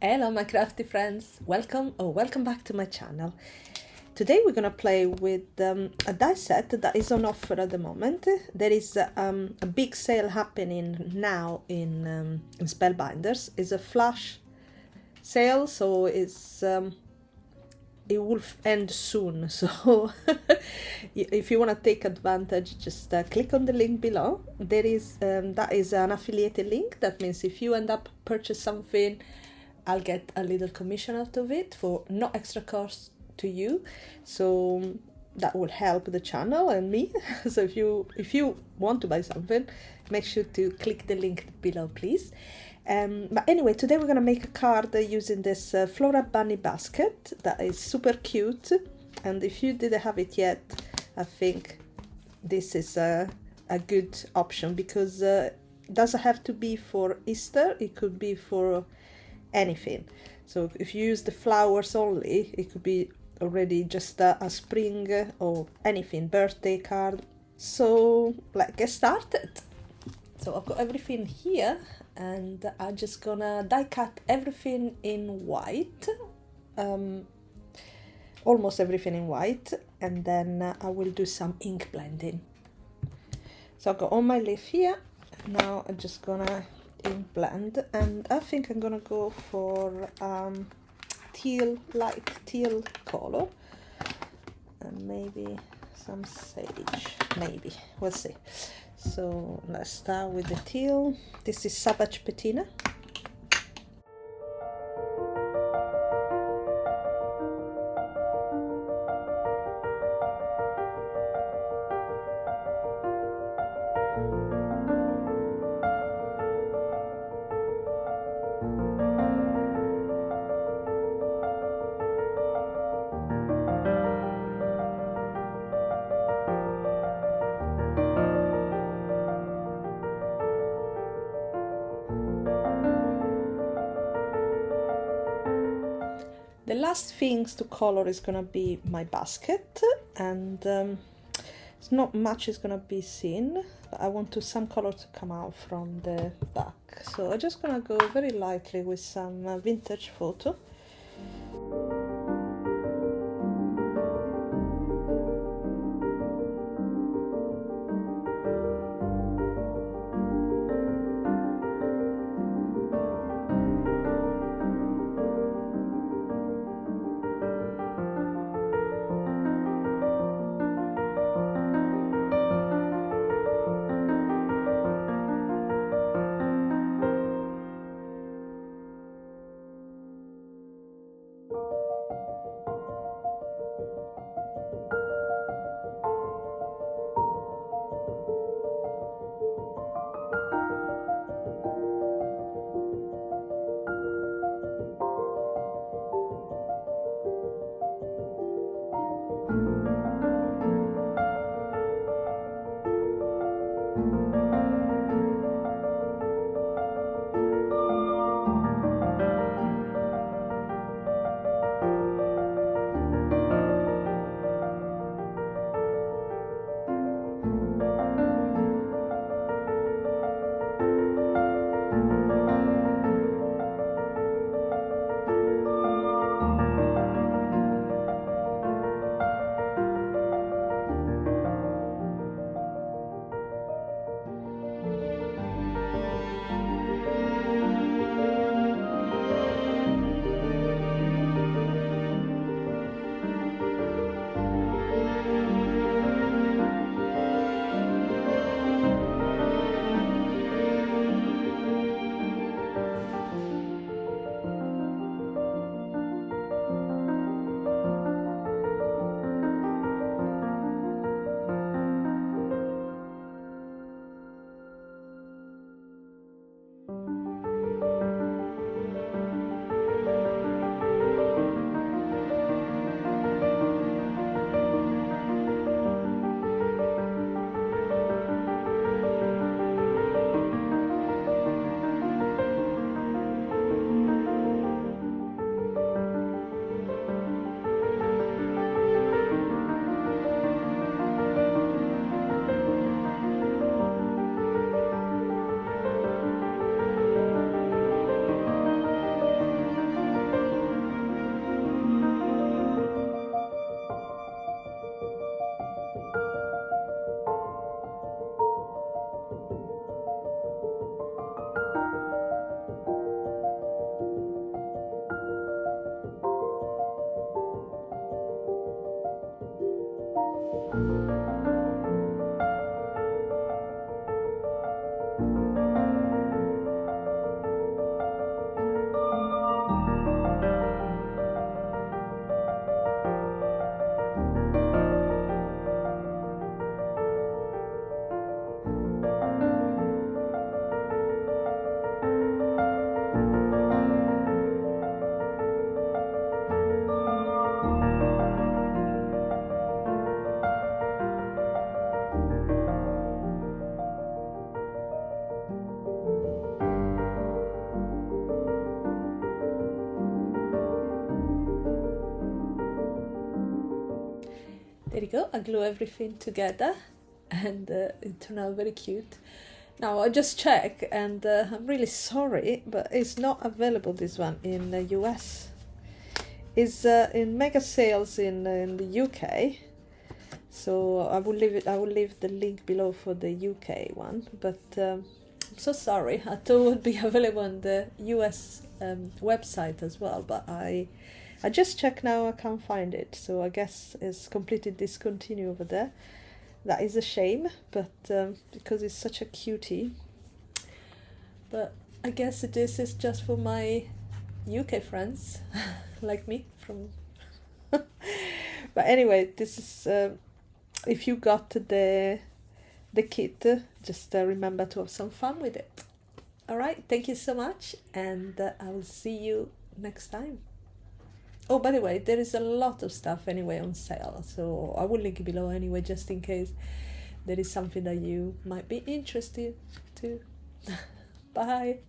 Hello my crafty friends, welcome back to my channel. Today we're gonna play with a die set that is on offer at the moment. There is a big sale happening now in Spellbinders. It's a flash sale, so it will end soon, so if you want to take advantage, just click on the link below. There is that is an affiliated link. That means if you end up purchase something, I'll get a little commission out of it for no extra cost to you, so that will help the channel and me. So if you want to buy something, make sure to click the link below, please. But anyway, today we're gonna make a card using this floral bunny basket that is super cute, and if you didn't have it yet, I think this is a good option, because it doesn't have to be for Easter, it could be for anything. So if you use the flowers only, it could be already just a spring or anything, birthday card. So let's get started. So I've got everything here, and I'm just gonna die cut everything in white, almost everything in white, and then I will do some ink blending. So I've got all my leaf here. Now I'm just gonna ink blend, and I think I'm gonna go for light teal color, and maybe some sage, maybe, we'll see. So let's start with the teal. This is Savage Patina. The last things to color is gonna be my basket, and it's not much is gonna be seen, but I want some color to come out from the back. So I'm just gonna go very lightly with some vintage photo. go, I glue everything together, and it turned out very cute. Now I just check, and I'm really sorry, but it's not available, this one, in the US. It's in mega sales in the UK, so I will leave the link below for the UK one, but I'm so sorry. I thought it would be available on the US website as well, but I just checked now, I can't find it, so I guess it's completely discontinued over there. That is a shame, but because it's such a cutie. But I guess this is just for my UK friends like me from but anyway, this is if you got the kit, just remember to have some fun with it. All right, thank you so much, and I will see you next time. Oh, by the way, there is a lot of stuff anyway on sale, so I will link below anyway, just in case there is something that you might be interested to. Bye.